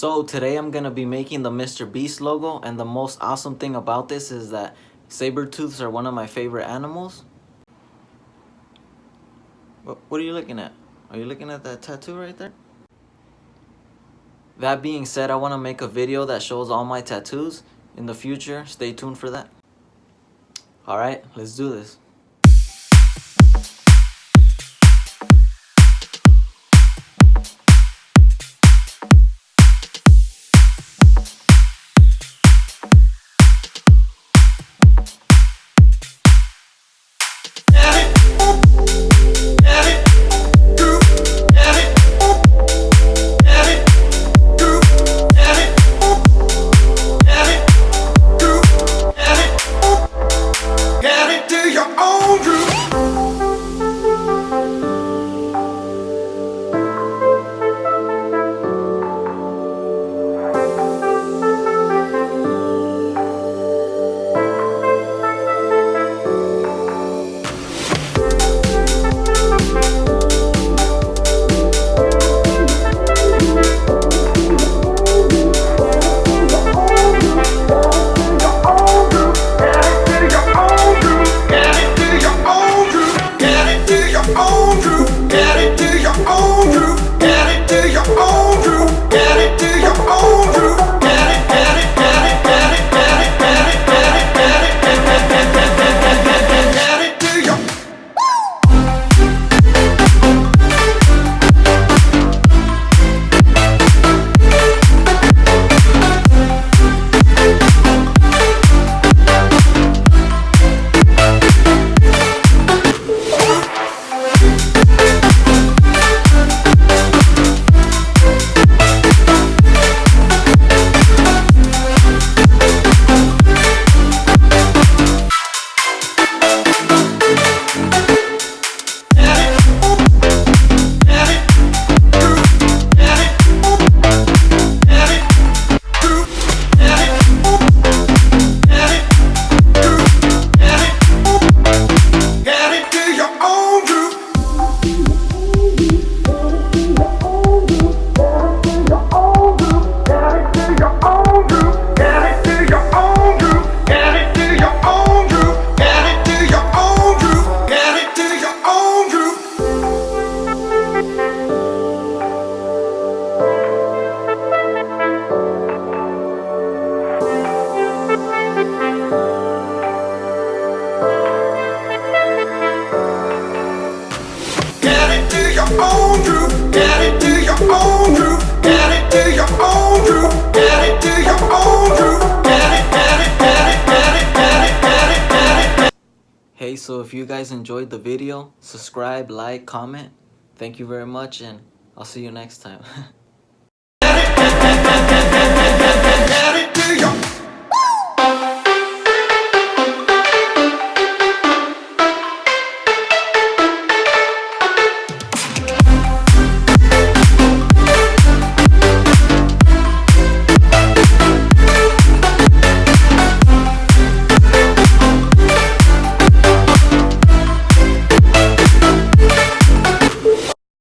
So today I'm gonna be making the Mr. Beast logo, and the most awesome thing about this is that saber-tooths are one of my favorite animals. What are you looking at? Are you looking at that tattoo right there? That being said, I want to make a video that shows all my tattoos in the future. Stay tuned for that. Alright, let's do this. Hey, so if you guys enjoyed the video, subscribe, like, comment. Thank you very much, and I'll see you next time.